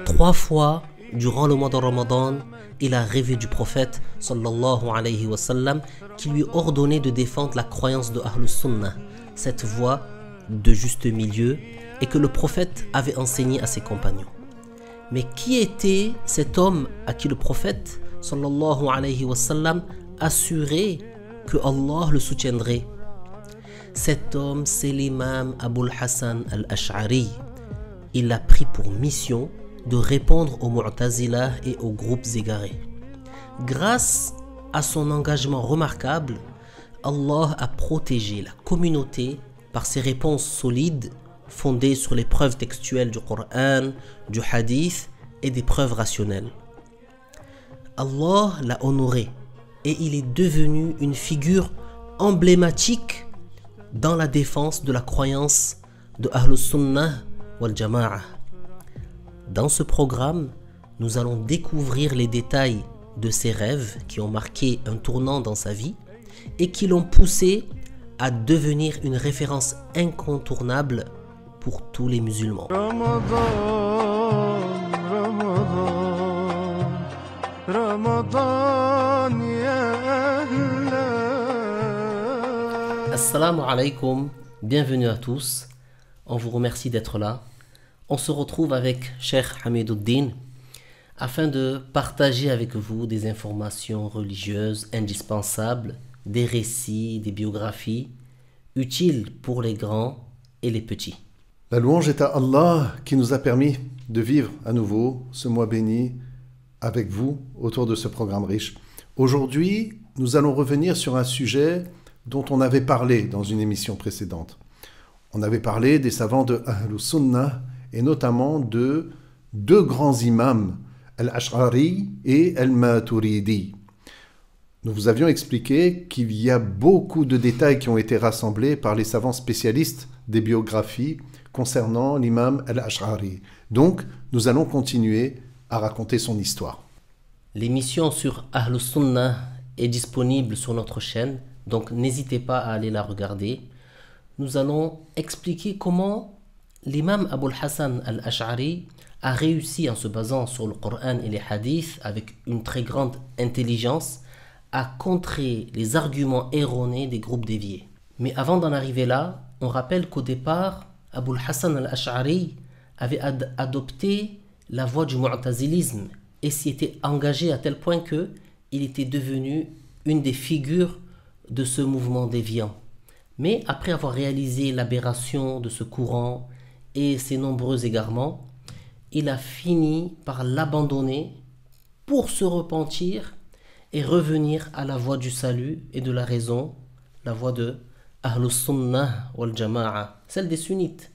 Trois fois durant le mois de Ramadan, il a rêvé du prophète sallallahu alayhi wa sallam qui lui ordonnait de défendre la croyance de Ahlus Sunnah, cette voie de juste milieu, et que le prophète avait enseigné à ses compagnons. Mais qui était cet homme à qui le prophète sallallahu alayhi wa sallam assurait que Allah le soutiendrait? Cet homme, c'est l'imam Abul Hassan al-Ash'ari. Il a pris pour mission de répondre aux Mu'tazila et aux groupes égarés. Grâce à son engagement remarquable, Allah a protégé la communauté par ses réponses solides fondées sur les preuves textuelles du Coran, du Hadith et des preuves rationnelles. Allah l'a honoré et il est devenu une figure emblématique dans la défense de la croyance de Ahlus Sunnah wal Jama'a. Dans ce programme, nous allons découvrir les détails de ses rêves qui ont marqué un tournant dans sa vie et qui l'ont poussé à devenir une référence incontournable pour tous les musulmans. Assalamu alaikum, bienvenue à tous. On vous remercie d'être là. On se retrouve avec Cheikh Hamidouddin afin de partager avec vous des informations religieuses indispensables, des récits, des biographies utiles pour les grands et les petits. La louange est à Allah qui nous a permis de vivre à nouveau ce mois béni avec vous autour de ce programme riche. Aujourd'hui, nous allons revenir sur un sujet dont on avait parlé dans une émission précédente. On avait parlé des savants de Ahlus Sunnah et notamment de deux grands imams, Al-Ash'ari et Al-Maturidi. Nous vous avions expliqué qu'il y a beaucoup de détails qui ont été rassemblés par les savants spécialistes des biographies concernant l'imam Al-Ash'ari. Donc, nous allons continuer à raconter son histoire. L'émission sur Ahlus Sunnah est disponible sur notre chaîne, donc n'hésitez pas à aller la regarder. Nous allons expliquer comment l'imam Abul Hassan al-Ash'ari a réussi, en se basant sur le Coran et les hadiths avec une très grande intelligence, à contrer les arguments erronés des groupes déviés. Mais avant d'en arriver là, on rappelle qu'au départ, Abul Hassan al-Ash'ari avait adopté la voie du mu'tazilisme et s'y était engagé à tel point qu'il était devenu une des figures de ce mouvement déviant. Mais après avoir réalisé l'aberration de ce courant et ses nombreux égarements, il a fini par l'abandonner pour se repentir et revenir à la voie du salut et de la raison, la voie de Ahlus Sunnah wal Jama'a, celle des sunnites,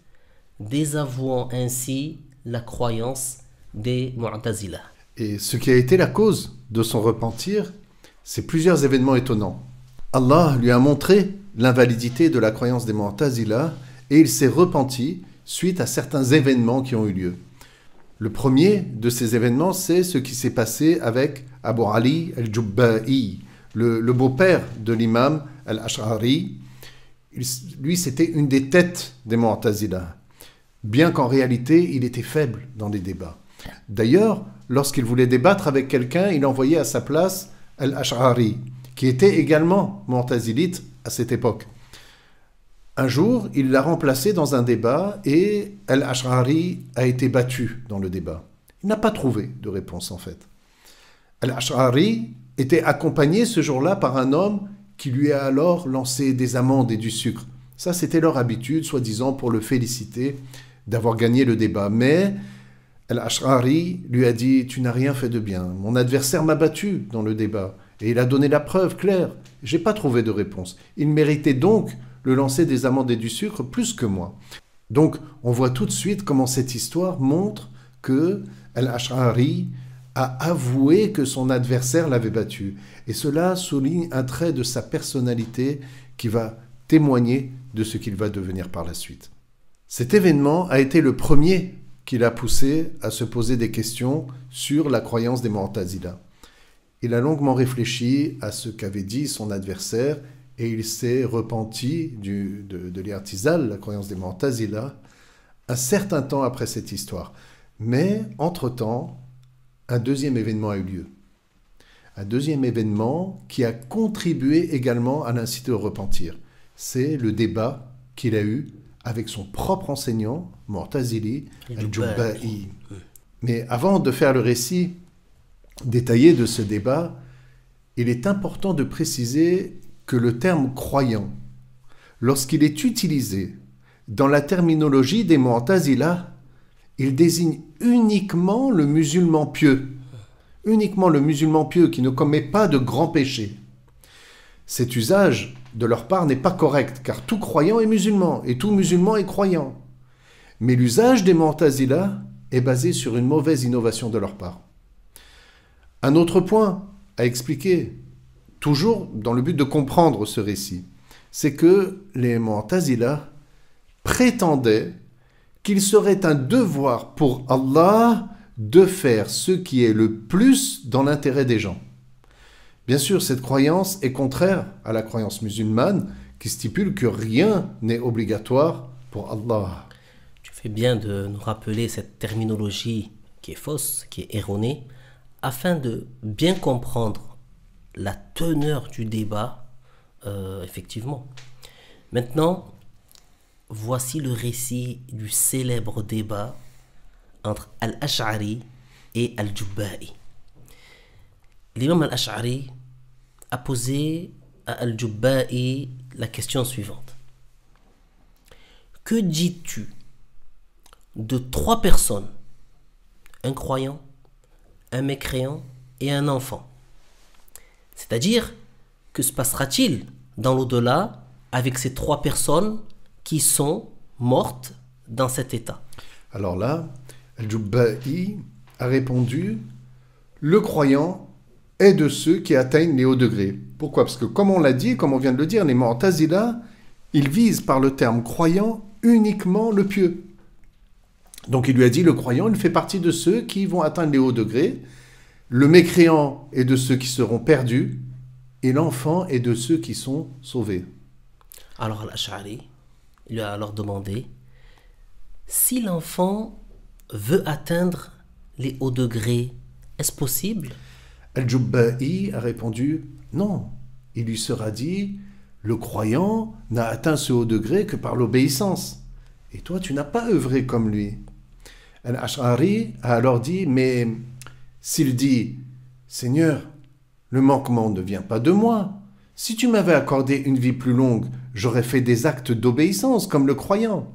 désavouant ainsi la croyance des Mu'tazila. Et ce qui a été la cause de son repentir, c'est plusieurs événements étonnants. Allah lui a montré l'invalidité de la croyance des Mu'tazila et il s'est repenti suite à certains événements qui ont eu lieu. Le premier de ces événements, c'est ce qui s'est passé avec Abu Ali al-Jubba'i, le beau-père de l'imam al-Ash'ari. Lui, c'était une des têtes des Mu'tazila, bien qu'en réalité, il était faible dans les débats. D'ailleurs, lorsqu'il voulait débattre avec quelqu'un, il envoyait à sa place al-Ash'ari, qui était également mu'tazilite à cette époque. Un jour, il l'a remplacé dans un débat et Al-Ash'ari a été battu dans le débat. Il n'a pas trouvé de réponse en fait. Al-Ash'ari était accompagné ce jour-là par un homme qui lui a alors lancé des amandes et du sucre. Ça, c'était leur habitude, soi-disant pour le féliciter d'avoir gagné le débat. Mais Al-Ash'ari lui a dit « Tu n'as rien fait de bien. Mon adversaire m'a battu dans le débat. » Et il a donné la preuve claire. Je n'ai pas trouvé de réponse. Il méritait donc le lancer des amandes et du sucre plus que moi. Donc, on voit tout de suite comment cette histoire montre que Al-Ash'ari a avoué que son adversaire l'avait battu. Et cela souligne un trait de sa personnalité qui va témoigner de ce qu'il va devenir par la suite. Cet événement a été le premier qui l'a poussé à se poser des questions sur la croyance des Mu'tazila. Il a longuement réfléchi à ce qu'avait dit son adversaire et il s'est repenti de l'I'tizal, la croyance des Mu'tazila, un certain temps après cette histoire. Mais, entre-temps, un deuxième événement a eu lieu. Un deuxième événement qui a contribué également à l'inciter au repentir. C'est le débat qu'il a eu avec son propre enseignant, Mu'tazili al-Jubba'i. Mais avant de faire le récit détaillé de ce débat, il est important de préciser que le terme croyant, lorsqu'il est utilisé dans la terminologie des Mu'tazila, il désigne uniquement le musulman pieux. Uniquement le musulman pieux qui ne commet pas de grands péchés. Cet usage de leur part n'est pas correct, car tout croyant est musulman, et tout musulman est croyant. Mais l'usage des Mu'tazila est basé sur une mauvaise innovation de leur part. Un autre point à expliquer, toujours dans le but de comprendre ce récit, c'est que les Mu'tazila prétendaient qu'il serait un devoir pour Allah de faire ce qui est le plus dans l'intérêt des gens. Bien sûr, cette croyance est contraire à la croyance musulmane qui stipule que rien n'est obligatoire pour Allah. Tu fais bien de nous rappeler cette terminologie qui est fausse, qui est erronée, afin de bien comprendre la teneur du débat, effectivement. Maintenant, voici le récit du célèbre débat entre Al-Ash'ari et Al-Jubba'i. L'imam Al-Ash'ari a posé à Al-Jubba'i la question suivante. Que dis-tu de 3 personnes, un croyant, un mécréant et un enfant? C'est-à-dire, que se passera-t-il dans l'au-delà avec ces 3 personnes qui sont mortes dans cet état? Alors là, Al-Jubba'i a répondu « Le croyant est de ceux qui atteignent les hauts degrés. » Pourquoi? Parce que comme on l'a dit, comme on vient de le dire, les Mu'tazila, ils visent par le terme croyant uniquement le pieux. Donc il lui a dit, le croyant, il fait partie de ceux qui vont atteindre les hauts degrés, le mécréant est de ceux qui seront perdus, et l'enfant est de ceux qui sont sauvés. Alors Al-Ash'ari lui a alors demandé, si l'enfant veut atteindre les hauts degrés, est-ce possible? Al-Jubba'i a répondu, non, il lui sera dit, le croyant n'a atteint ce haut degré que par l'obéissance. Et toi, tu n'as pas œuvré comme lui. Al-Ash'ari a alors dit, mais s'il dit, Seigneur, le manquement ne vient pas de moi. Si tu m'avais accordé une vie plus longue, j'aurais fait des actes d'obéissance comme le croyant.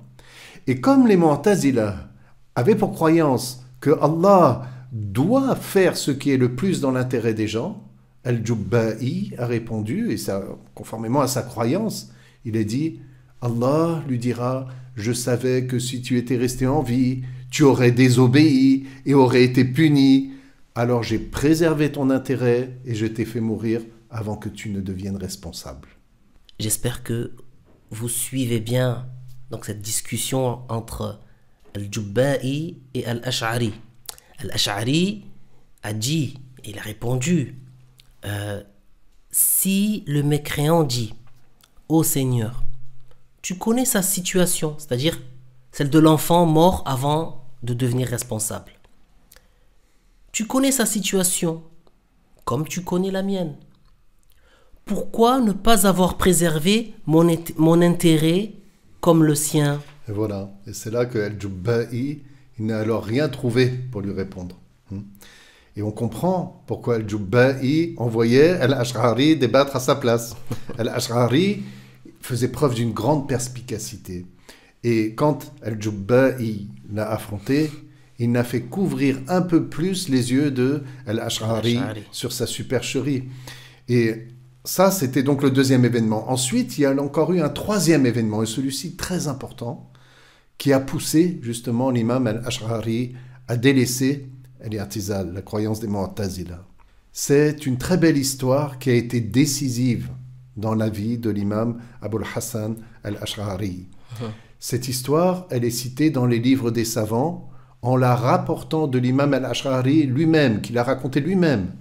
Et comme les Mu'tazila avaient pour croyance que Allah doit faire ce qui est le plus dans l'intérêt des gens, Al-Jubba'i a répondu, et ça, conformément à sa croyance, il a dit, Allah lui dira, je savais que si tu étais resté en vie, tu aurais désobéi et aurais été puni. Alors j'ai préservé ton intérêt et je t'ai fait mourir avant que tu ne deviennes responsable. J'espère que vous suivez bien donc, cette discussion entre Al-Jubba'i et Al-Ash'ari. Al-Ash'ari a dit, il a répondu, si le mécréant dit, ô Seigneur, tu connais sa situation, c'est-à-dire celle de l'enfant mort avant de devenir responsable. Tu connais sa situation, comme tu connais la mienne. Pourquoi ne pas avoir préservé mon intérêt comme le sien? Et voilà, et c'est là que Al-Jubba'i, il n'a alors rien trouvé pour lui répondre. Et on comprend pourquoi Al-Jubba'i envoyait Al-Ash'ari débattre à sa place. Al-Ash'ari faisait preuve d'une grande perspicacité. Et quand Al-Jubba'i l'a affronté, il n'a fait qu'ouvrir un peu plus les yeux de Al-Ash'ari sur sa supercherie. Et ça, c'était donc le deuxième événement. Ensuite, il y a encore eu un troisième événement, et celui-ci très important, qui a poussé justement l'imam Al-Ash'ari à délaisser l'I'tizal, la croyance des Mu'tazila. C'est une très belle histoire qui a été décisive dans la vie de l'imam Abul Hassan Al-Ash'ari. Cette histoire, elle est citée dans les livres des savants en la rapportant de l'imam Al-Ash'ari lui-même, qu'il a raconté lui-même.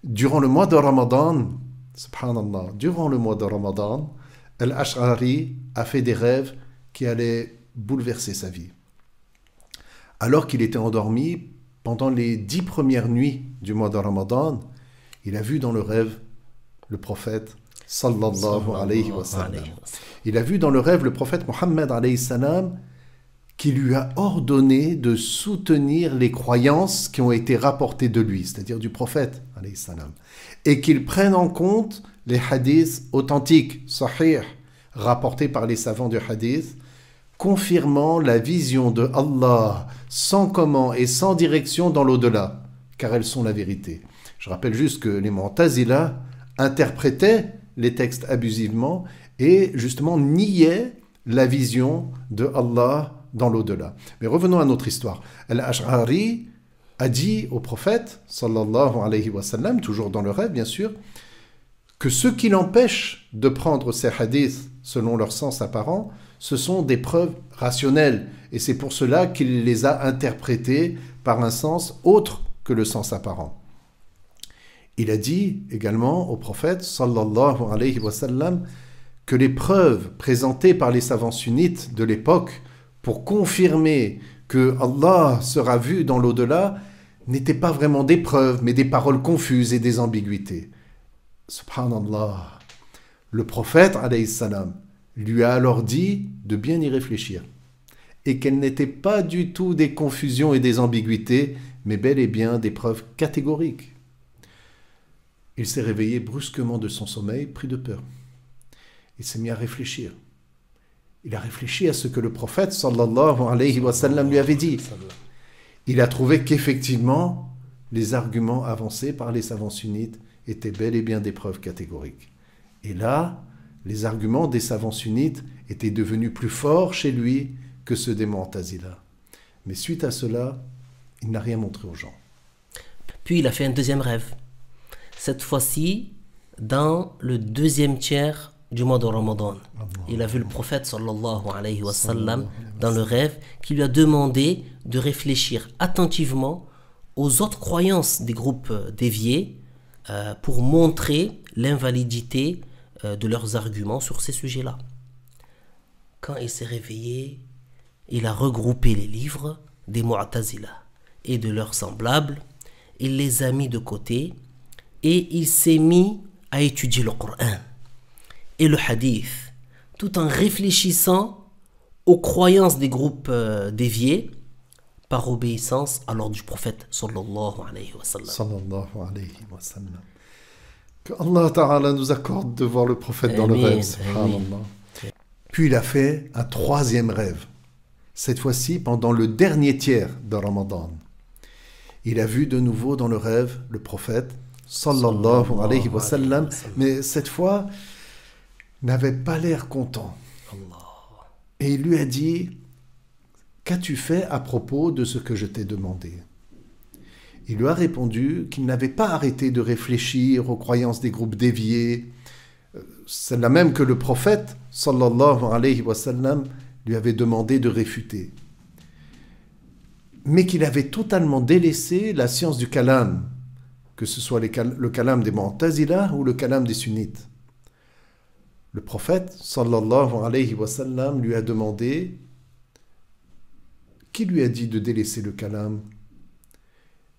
Durant le mois de Ramadan, subhanallah, durant le mois de Ramadan, Al-Ash'ari a fait des rêves qui allaient bouleverser sa vie. Alors qu'il était endormi, pendant les 10 premières nuits du mois de Ramadan, il a vu dans le rêve le prophète sallallahu alayhi wa sallam. Il a vu dans le rêve le prophète Mohammed alayhi salam qui lui a ordonné de soutenir les croyances qui ont été rapportées de lui, c'est-à-dire du prophète alayhi salam, et qu'il prenne en compte les hadiths authentiques, sahih, rapportés par les savants du hadith, confirmant la vision de Allah sans comment et sans direction dans l'au-delà, car elles sont la vérité. Je rappelle juste que les Mu'tazila interprétaient les textes abusivement et justement niaient la vision de Allah dans l'au-delà. Mais revenons à notre histoire. Al-Ash'ari a dit au prophète, sallallahu alayhi wa sallam, toujours dans le rêve bien sûr, que ce qui l'empêche de prendre ces hadiths selon leur sens apparent, ce sont des preuves rationnelles. Et c'est pour cela qu'il les a interprétés par un sens autre que le sens apparent. Il a dit également au prophète, sallallahu alayhi wa sallam, que les preuves présentées par les savants sunnites de l'époque pour confirmer que Allah sera vu dans l'au-delà n'étaient pas vraiment des preuves, mais des paroles confuses et des ambiguïtés. Subhanallah. Le prophète, alayhi salam, lui a alors dit de bien y réfléchir et qu'elles n'étaient pas du tout des confusions et des ambiguïtés, mais bel et bien des preuves catégoriques. Il s'est réveillé brusquement de son sommeil, pris de peur. Il s'est mis à réfléchir. Il a réfléchi à ce que le prophète, sallallahu alayhi wa sallam, lui avait dit. Il a trouvé qu'effectivement, les arguments avancés par les savants sunnites étaient bel et bien des preuves catégoriques. Et là, les arguments des savants sunnites étaient devenus plus forts chez lui que ceux des Mu'tazila. Mais suite à cela, il n'a rien montré aux gens. Puis il a fait un deuxième rêve. Cette fois-ci, dans le deuxième tiers du mois de Ramadan. Il a vu le prophète sallallahu alayhi wa sallam dans le rêve qui lui a demandé de réfléchir attentivement aux autres croyances des groupes déviés pour montrer l'invalidité de leurs arguments sur ces sujets-là. Quand il s'est réveillé, il a regroupé les livres des Mu'tazila et de leurs semblables, il les a mis de côté et il s'est mis à étudier le Coran et le hadith, tout en réfléchissant aux croyances des groupes déviés par obéissance à l'ordre du prophète sallallahu alayhi wa sallam. Sallallahu alayhi wa sallam. Que Allah Ta'ala nous accorde de voir le prophète dans le rêve. Subhanallah. Puis il a fait un troisième rêve. Cette fois-ci pendant le dernier tiers de Ramadan. Il a vu de nouveau dans le rêve le prophète sallallahu alayhi wa sallam, mais cette fois n'avait pas l'air content. Et il lui a dit: qu'as-tu fait à propos de ce que je t'ai demandé? Il lui a répondu qu'il n'avait pas arrêté de réfléchir aux croyances des groupes déviés, celle-là même que le prophète sallallahu alayhi wa sallam lui avait demandé de réfuter, mais qu'il avait totalement délaissé la science du kalam, que ce soit le kalam des Mu'tazila ou le kalam des sunnites. Le prophète sallallahu alayhi wa sallam lui a demandé: qui lui a dit de délaisser le kalam?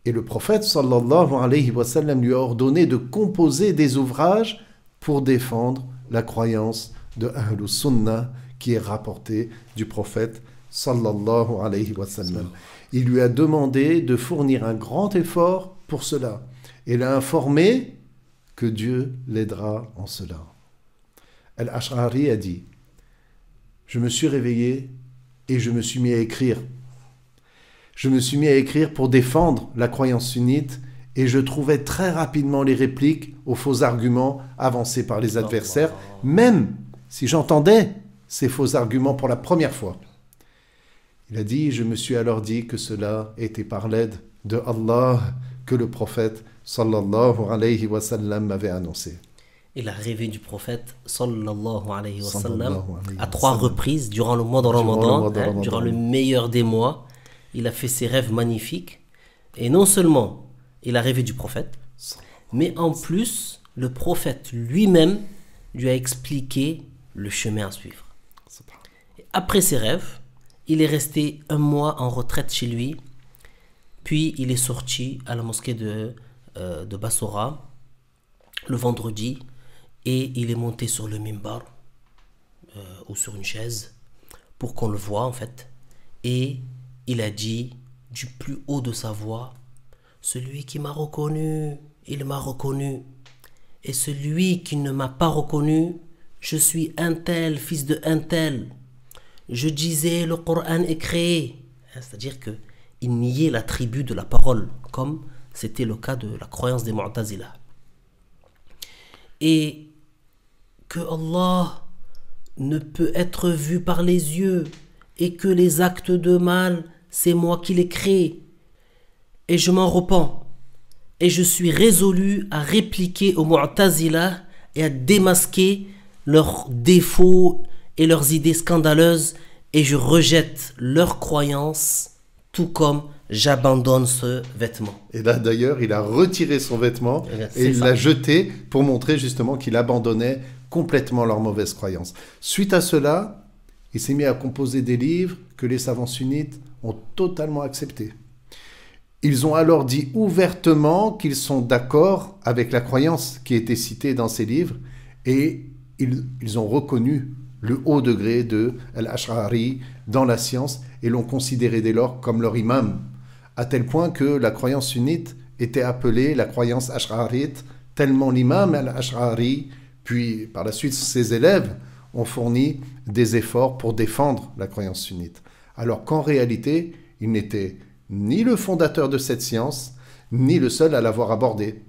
Et le prophète sallallahu alayhi wa sallam lui a ordonné de composer des ouvrages pour défendre la croyance de Ahlus Sunnah qui est rapportée du prophète sallallahu alayhi wa sallam. Il lui a demandé de fournir un grand effort pour cela et l'a informé que Dieu l'aidera en cela. Al-Ash'ari a dit: je me suis réveillé et je me suis mis à écrire. Je me suis mis à écrire pour défendre la croyance sunnite et je trouvais très rapidement les répliques aux faux arguments avancés par les adversaires, même si j'entendais ces faux arguments pour la première fois. Il a dit: je me suis alors dit que cela était par l'aide de Allah que le prophète sallallahu alayhi wa sallam m'avait annoncé. Il a rêvé du prophète sallallahu alayhi wa sallam à 3 reprises durant le mois de Ramadan, durant le meilleur des mois. Il a fait ses rêves magnifiques et non seulement il a rêvé du prophète, mais en plus le prophète lui-même lui a expliqué le chemin à suivre. Et après ses rêves, il est resté 1 mois en retraite chez lui, puis il est sorti à la mosquée de Bassora le vendredi et il est monté sur le mimbar ou sur une chaise pour qu'on le voie en fait, et il a dit du plus haut de sa voix: celui qui m'a reconnu, il m'a reconnu, et celui qui ne m'a pas reconnu, je suis un tel, fils de un tel. Je disais le Coran est créé, c'est-à-dire que il niait l'attribut de la parole, comme c'était le cas de la croyance des Mu'tazila. Et que Allah ne peut être vu par les yeux, et que les actes de mal, c'est moi qui les crée. Et je m'en repens. Et je suis résolu à répliquer aux Mu'tazila et à démasquer leurs défauts et leurs idées scandaleuses, et je rejette leurs croyances, tout comme j'abandonne ce vêtement. Et là d'ailleurs, il a retiré son vêtement et il l'a jeté pour montrer justement qu'il abandonnait complètement leurs mauvaises croyances. Suite à cela, il s'est mis à composer des livres que les savants sunnites ont totalement acceptés. Ils ont alors dit ouvertement qu'ils sont d'accord avec la croyance qui était citée dans ces livres, et ils ont reconnu le haut degré de Al-Ash'ari dans la science et l'ont considéré dès lors comme leur imam, à tel point que la croyance sunnite était appelée la croyance ash'arite, tellement l'imam Al-Ash'ari, puis par la suite ses élèves, ont fourni des efforts pour défendre la croyance sunnite. Alors qu'en réalité, il n'était ni le fondateur de cette science, ni le seul à l'avoir abordée.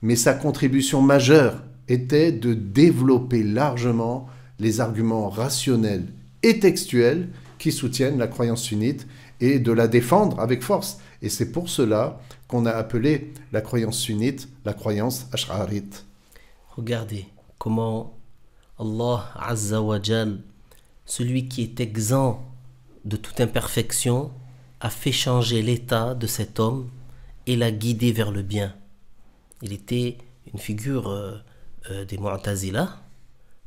Mais sa contribution majeure était de développer largement les arguments rationnels et textuels qui soutiennent la croyance sunnite et de la défendre avec force. Et c'est pour cela qu'on a appelé la croyance sunnite la croyance ash'arite. Regardez comment Allah Azza wa Jal, celui qui est exempt de toute imperfection, a fait changer l'état de cet homme et l'a guidé vers le bien. Il était une figure des Mu'tazila,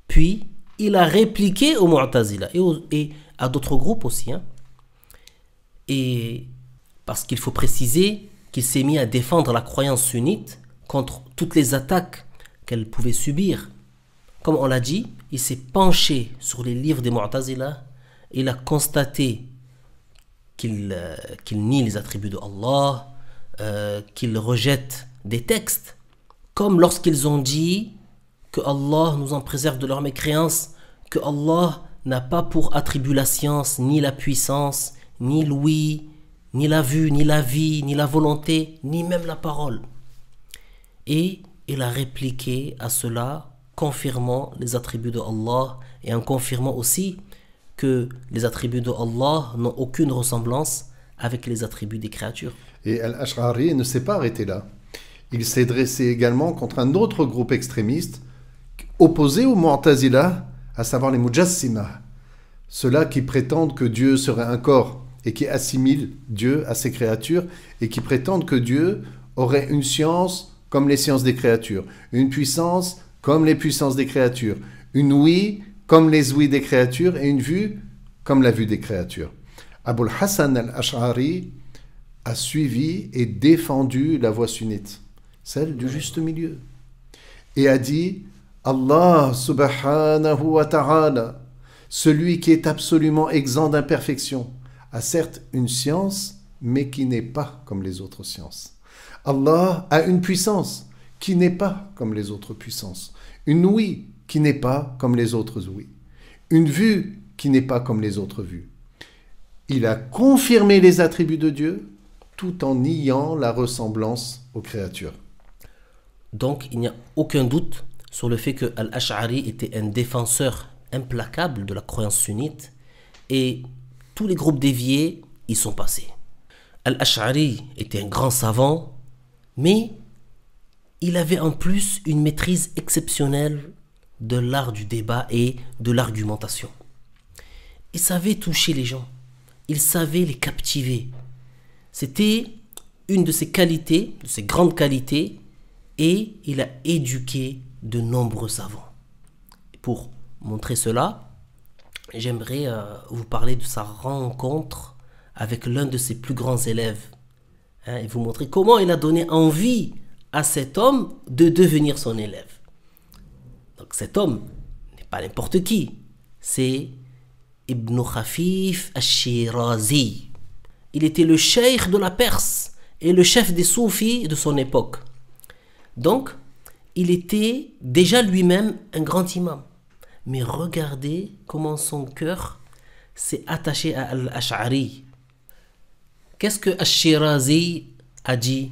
puis il a répliqué aux Mu'tazila et à d'autres groupes aussi. Et parce qu'il faut préciser qu'il s'est mis à défendre la croyance sunnite contre toutes les attaques qu'elle pouvait subir. Comme on l'a dit, il s'est penché sur les livres des Mu'tazila et il a constaté qu'il nie les attributs de Allah, qu'il rejette des textes, comme lorsqu'ils ont dit que Allah nous en préserve de leur mécréance, que Allah n'a pas pour attribut la science, ni la puissance, ni l'ouïe, ni la vue, ni la vie, ni la volonté, ni même la parole. Et il a répliqué à cela, confirmant les attributs de Allah et en confirmant aussi que les attributs de Allah n'ont aucune ressemblance avec les attributs des créatures. Et Al-Ash'ari ne s'est pas arrêté là. Il s'est dressé également contre un autre groupe extrémiste opposé aux Mu'tazila, à savoir les Mujassima, ceux-là qui prétendent que Dieu serait un corps et qui assimilent Dieu à ses créatures et qui prétendent que Dieu aurait une science comme les sciences des créatures, une puissance comme les puissances des créatures, une ouïe comme les ouïes des créatures et une vue comme la vue des créatures. Abul Hassan al-Ash'ari a suivi et défendu la voie sunnite, celle du juste milieu, et a dit: Allah subhanahu wa ta'ala, celui qui est absolument exempt d'imperfection, a certes une science, mais qui n'est pas comme les autres sciences. Allah a une puissance qui n'est pas comme les autres puissances, une ouïe qui n'est pas comme les autres ouïes, une vue qui n'est pas comme les autres vues. Il a confirmé les attributs de Dieu tout en niant la ressemblance aux créatures. Donc il n'y a aucun doute sur le fait que Al-Ash'ari était un défenseur implacable de la croyance sunnite et tous les groupes déviés y sont passés. Al-Ash'ari était un grand savant, mais il avait en plus une maîtrise exceptionnelle de l'art du débat et de l'argumentation. Il savait toucher les gens, il savait les captiver. C'était une de ses qualités, de ses grandes qualités, et il a éduqué de nombreux savants. Pour montrer cela, j'aimerais vous parler de sa rencontre avec l'un de ses plus grands élèves, et vous montrer comment il a donné envie à cet homme de devenir son élève. Donc cet homme n'est pas n'importe qui, c'est Ibn Khafif al-Shirazi. Il était le cheikh de la Perse et le chef des soufis de son époque. Donc, il était déjà lui-même un grand imam. Mais regardez comment son cœur s'est attaché à Al-Ash'ari. Qu'est-ce que Al-Shirazi a dit?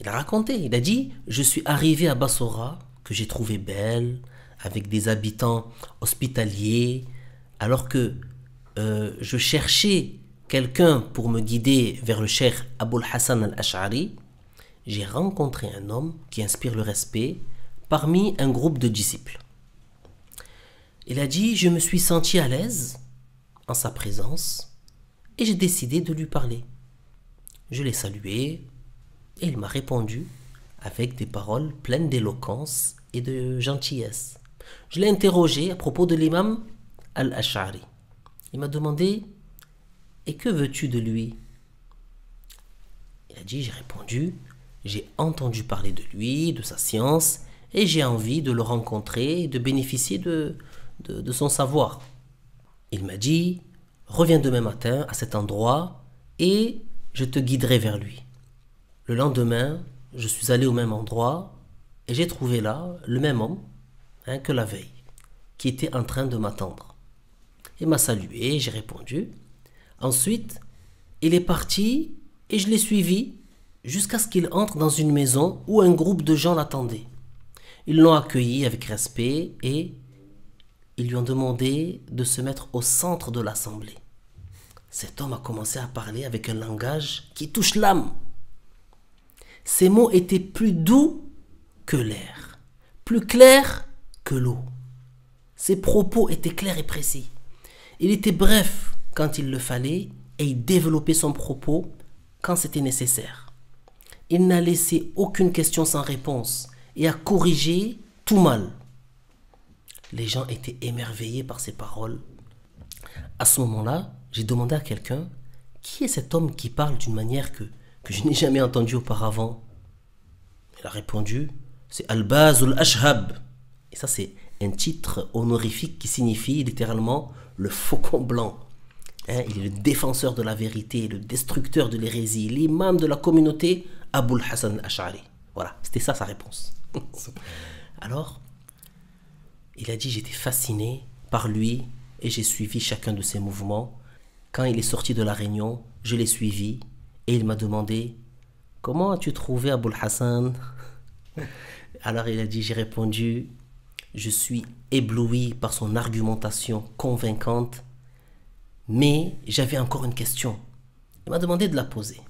Il a raconté, il a dit « Je suis arrivé à Bassora, que j'ai trouvé belle, avec des habitants hospitaliers, alors que je cherchais quelqu'un pour me guider vers le cheikh Abul Hassan al-Ash'ari. J'ai rencontré un homme qui inspire le respect parmi un groupe de disciples. Il a dit, je me suis senti à l'aise en sa présence et j'ai décidé de lui parler. Je l'ai salué et il m'a répondu avec des paroles pleines d'éloquence et de gentillesse. Je l'ai interrogé à propos de l'imam al-Ash'ari. Il m'a demandé, et que veux-tu de lui? Il a dit, j'ai répondu, j'ai entendu parler de lui, de sa science, et j'ai envie de le rencontrer et de bénéficier de son savoir. Il m'a dit, reviens demain matin à cet endroit et je te guiderai vers lui. Le lendemain, je suis allé au même endroit et j'ai trouvé là le même homme que la veille, qui était en train de m'attendre. Il m'a salué, j'ai répondu. Ensuite, il est parti et je l'ai suivi jusqu'à ce qu'il entre dans une maison où un groupe de gens l'attendaient. Ils l'ont accueilli avec respect et ils lui ont demandé de se mettre au centre de l'assemblée. Cet homme a commencé à parler avec un langage qui touche l'âme. Ses mots étaient plus doux que l'air, plus clairs que l'eau. Ses propos étaient clairs et précis. Il était bref quand il le fallait et il développait son propos quand c'était nécessaire. Il n'a laissé aucune question sans réponse et a corrigé tout mal. Les gens étaient émerveillés par ses paroles. À ce moment-là, j'ai demandé à quelqu'un qui est cet homme qui parle d'une manière que je n'ai jamais entendue auparavant. Il a répondu, c'est Al-Baz al-Ashhab. Et ça, c'est un titre honorifique qui signifie littéralement le faucon blanc. Il est le défenseur de la vérité, le destructeur de l'hérésie, l'imam de la communauté Abul Hassan al-Ash'ari. Voilà, c'était ça sa réponse. Alors, il a dit, j'étais fasciné par lui et j'ai suivi chacun de ses mouvements. Quand il est sorti de la réunion, je l'ai suivi et il m'a demandé, comment as-tu trouvé Abul Hassan? Alors il a dit, j'ai répondu, je suis ébloui par son argumentation convaincante, mais j'avais encore une question. Il m'a demandé de la poser.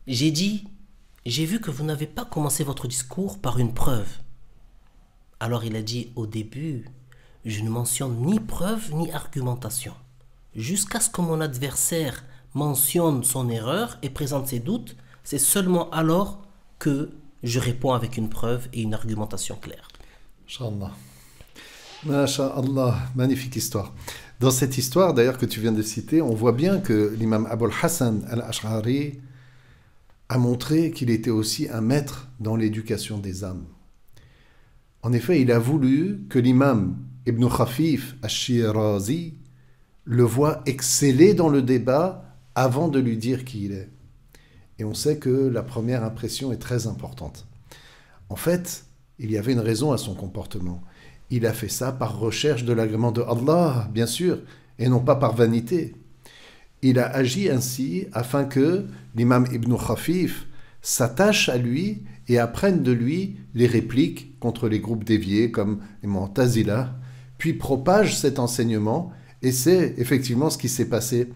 J'ai dit, j'ai vu que vous n'avez pas commencé votre discours par une preuve. Alors il a dit, au début, je ne mentionne ni preuve ni argumentation, jusqu'à ce que mon adversaire mentionne son erreur et présente ses doutes, c'est seulement alors que je réponds avec une preuve et une argumentation claire. Inch'Allah. Masha'Allah, magnifique histoire. Dans cette histoire, d'ailleurs, que tu viens de citer, on voit bien que l'imam Abul Hassan al-Ash'ari a montré qu'il était aussi un maître dans l'éducation des âmes. En effet, il a voulu que l'imam Ibn Khafif al-Shirazi le voit exceller dans le débat avant de lui dire qui il est. Et on sait que la première impression est très importante. En fait, il y avait une raison à son comportement. Il a fait ça par recherche de l'agrément de Allah, bien sûr, et non pas par vanité. Il a agi ainsi afin que l'imam Ibn Khafif s'attache à lui et apprenne de lui les répliques contre les groupes déviés comme les Mu'tazila, puis propage cet enseignement, et c'est effectivement ce qui s'est passé.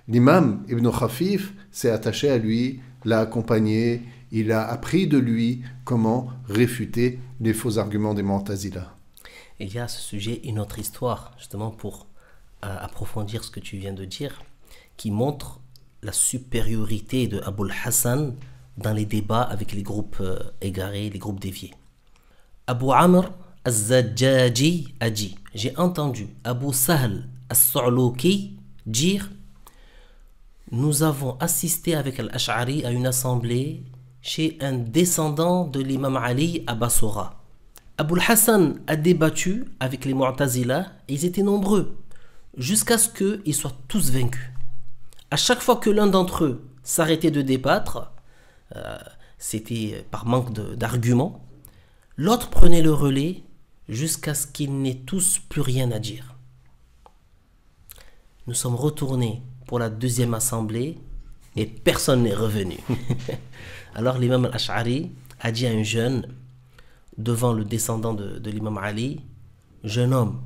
L'imam Ibn Khafif s'est attaché à lui, l'a accompagné, il a appris de lui comment réfuter les faux arguments des Mu'tazila. Il y a à ce sujet une autre histoire, justement pour approfondir ce que tu viens de dire, qui montre la supériorité de Abul Hassan dans les débats avec les groupes égarés, les groupes déviés. Abu Amr al-Zajjaji a dit, j'ai entendu Abu Sahl al-Su'luki dire, nous avons assisté avec Al-Ash'ari à une assemblée chez un descendant de l'imam Ali à Basora. Abu Hassan a débattu avec les Mu'tazila et ils étaient nombreux, jusqu'à ce qu'ils soient tous vaincus. À chaque fois que l'un d'entre eux s'arrêtait de débattre, c'était par manque d'arguments, l'autre prenait le relais jusqu'à ce qu'ils n'aient tous plus rien à dire. Nous sommes retournés pour la deuxième assemblée et personne n'est revenu. Alors l'imam al-Ash'ari a dit à un jeune, devant le descendant de l'imam Ali, jeune homme,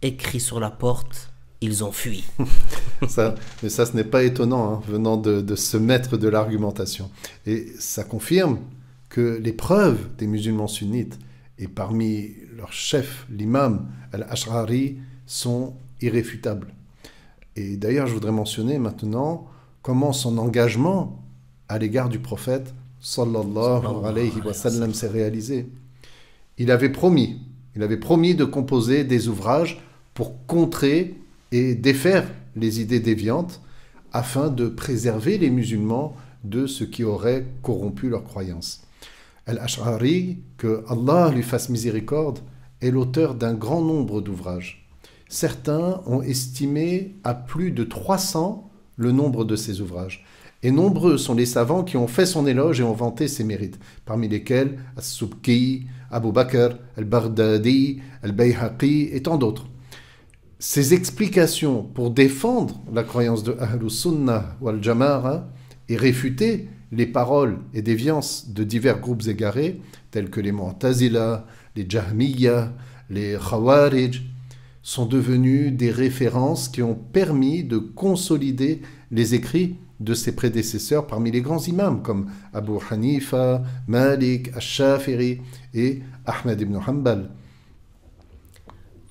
écrit sur la porte, ils ont fui. Mais ça, ce n'est pas étonnant, hein, venant de ce maître de l'argumentation. Et ça confirme que les preuves des musulmans sunnites, et parmi leurs chefs, l'imam al-Ash'ari, sont irréfutables. Et d'ailleurs, je voudrais mentionner maintenant comment son engagement à l'égard du prophète, sallallahu alayhi wa sallam, s'est réalisé. Il avait promis de composer des ouvrages pour contrer et défaire les idées déviantes afin de préserver les musulmans de ce qui aurait corrompu leur croyance. Al-Ash'ari, que Allah lui fasse miséricorde, est l'auteur d'un grand nombre d'ouvrages. Certains ont estimé à plus de 300 le nombre de ses ouvrages. Et nombreux sont les savants qui ont fait son éloge et ont vanté ses mérites, parmi lesquels As-Subki, Abu Bakr, Al-Baghdadi, Al-Bayhaqi et tant d'autres. Ces explications pour défendre la croyance de Ahlus Sunnah wal Jama'a et réfuter les paroles et déviances de divers groupes égarés, tels que les Mu'tazila, les Jahmiya, les Khawarij, sont devenus des références qui ont permis de consolider les écrits de ses prédécesseurs parmi les grands imams comme Abu Hanifa, Malik, Ash-Shafi'i et Ahmed ibn Hanbal.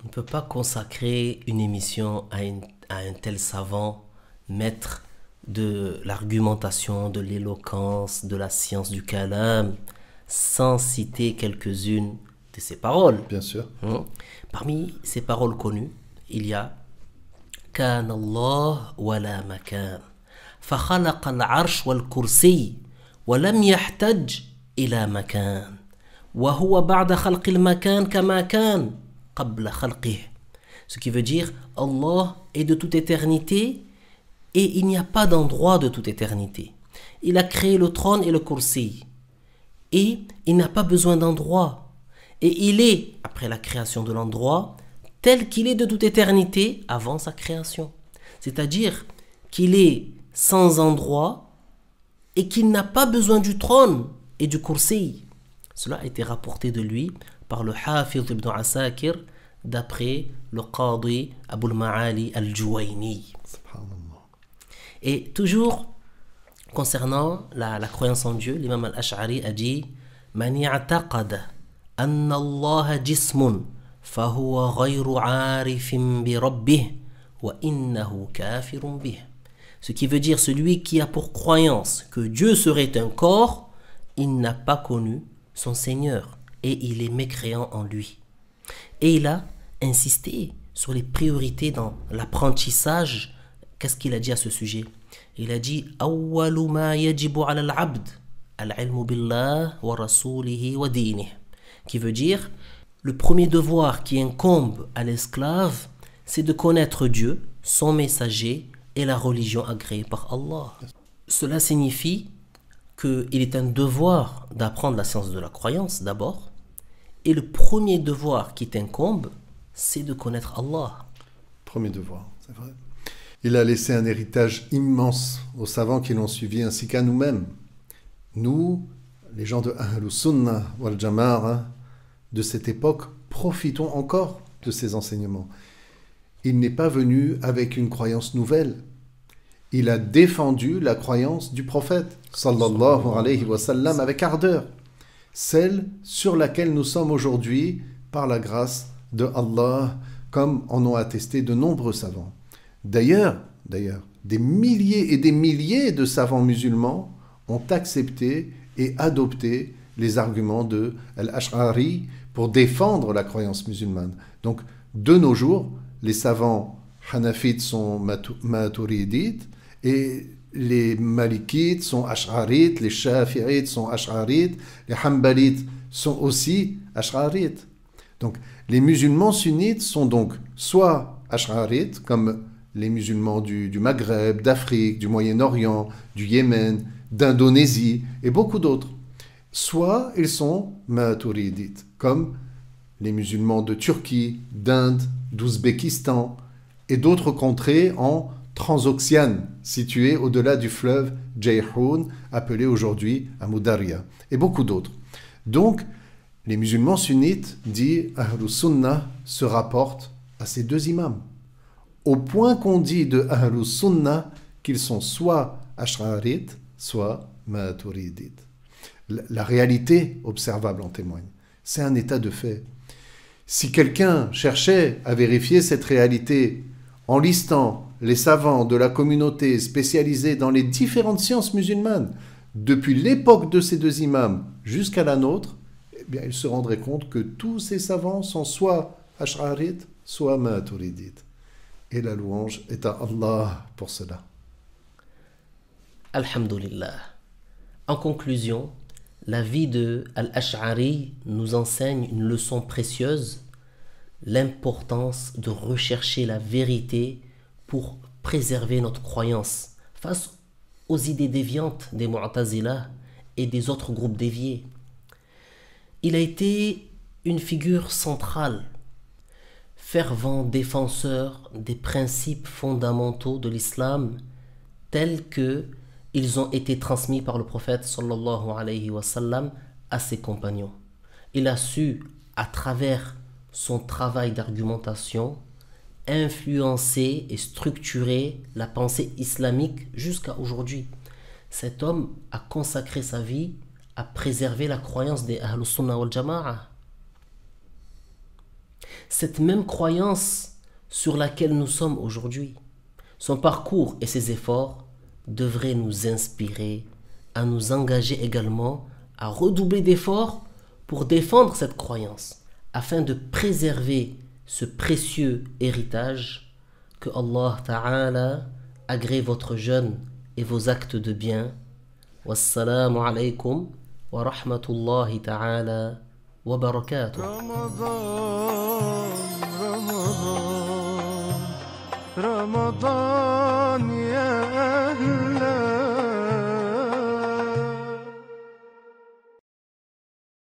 On ne peut pas consacrer une émission à un tel savant, maître de l'argumentation, de l'éloquence, de la science du kalam, sans citer quelques-unes de ses paroles. Bien sûr. Parmi ces paroles connues, il y a « Kan Allah wa la makan, فخلق العرش والكرسي ولم يحتج إلى مكان وهو بعد خلق المكان كما كان قبل خلقه » Ce qui veut dire Allah est de toute éternité et il n'y a pas d'endroit de toute éternité. Il a créé le trône et le kursi et il n'a pas besoin d'endroit. Et il est, après la création de l'endroit, tel qu'il est de toute éternité avant sa création. C'est-à-dire qu'il est sans endroit et qu'il n'a pas besoin du trône et du kursi. Cela a été rapporté de lui par le Hafiz ibn Asakir d'après le Qadi Abu al-Ma'ali al-Juwayni. Et toujours concernant la croyance en Dieu, l'imam al-Ash'ari a dit « Man ya'taqada anna Allah jismun fahuwa ghayru 'arifin bi rabbih wa innahu kafirun bih » Ce qui veut dire celui qui a pour croyance que Dieu serait un corps, il n'a pas connu son Seigneur et il est mécréant en lui. Et il a insisté sur les priorités dans l'apprentissage. Qu'est-ce qu'il a dit à ce sujet? Il a dit « Awwalu ma yajibu ala al-'abd al-'ilmu billah wa rasulihi wa dinih » qui veut dire le premier devoir qui incombe à l'esclave, c'est de connaître Dieu, son messager et la religion agréée par Allah. Cela signifie qu'il est un devoir d'apprendre la science de la croyance d'abord, et le premier devoir qui t'incombe, c'est de connaître Allah. Premier devoir, c'est vrai. Il a laissé un héritage immense aux savants qui l'ont suivi, ainsi qu'à nous-mêmes. Nous, les gens de Ahlus Sunnah wal Jama'a, de cette époque, profitons encore de ces enseignements. Il n'est pas venu avec une croyance nouvelle. Il a défendu la croyance du prophète, sallallahu alayhi wa sallam, avec ardeur. Celle sur laquelle nous sommes aujourd'hui par la grâce de Allah, comme en ont attesté de nombreux savants. D'ailleurs, des milliers et des milliers de savants musulmans ont accepté et adopté les arguments de Al-Ash'ari pour défendre la croyance musulmane. Donc, de nos jours, les savants hanafites sont maturidites et les malikites sont ash'arites, les shafi'ites sont ash'arites, les hanbalites sont aussi ash'arites. Donc, les musulmans sunnites sont donc soit ash'arites, comme les musulmans du Maghreb, d'Afrique, du Moyen-Orient, du Yémen, d'Indonésie et beaucoup d'autres. Soit ils sont maturidites, comme les musulmans de Turquie, d'Inde, d'Ouzbékistan et d'autres contrées en Transoxiane, situées au-delà du fleuve Jayhoun, appelé aujourd'hui Amudarya, et beaucoup d'autres. Donc, les musulmans sunnites, dit Ahlus Sunnah, se rapportent à ces deux imams. Au point qu'on dit de Ahlus Sunnah qu'ils sont soit ash'arites, soit maturidites. La réalité observable en témoigne. C'est un état de fait. Si quelqu'un cherchait à vérifier cette réalité en listant les savants de la communauté spécialisés dans les différentes sciences musulmanes, depuis l'époque de ces deux imams jusqu'à la nôtre, eh bien, il se rendrait compte que tous ces savants sont soit ash'arites, soit maturidites. Et la louange est à Allah pour cela. Alhamdulillah. En conclusion, la vie de Al-Ash'ari nous enseigne une leçon précieuse, l'importance de rechercher la vérité pour préserver notre croyance face aux idées déviantes des Mu'tazila et des autres groupes déviés. Il a été une figure centrale, fervent défenseur des principes fondamentaux de l'islam tels que ils ont été transmis par le prophète sallallahu alayhi wa sallam à ses compagnons. Il a su, à travers son travail d'argumentation, influencer et structurer la pensée islamique jusqu'à aujourd'hui. Cet homme a consacré sa vie à préserver la croyance des Ahlus Sunnah wal Jama'a. Cette même croyance sur laquelle nous sommes aujourd'hui, son parcours et ses efforts devrait nous inspirer à nous engager également à redoubler d'efforts pour défendre cette croyance, afin de préserver ce précieux héritage. Que Allah Ta'ala agrée votre jeûne et vos actes de bien. Wassalamu alaykum wa rahmatullahi ta'ala wa barakatuh. Ramadan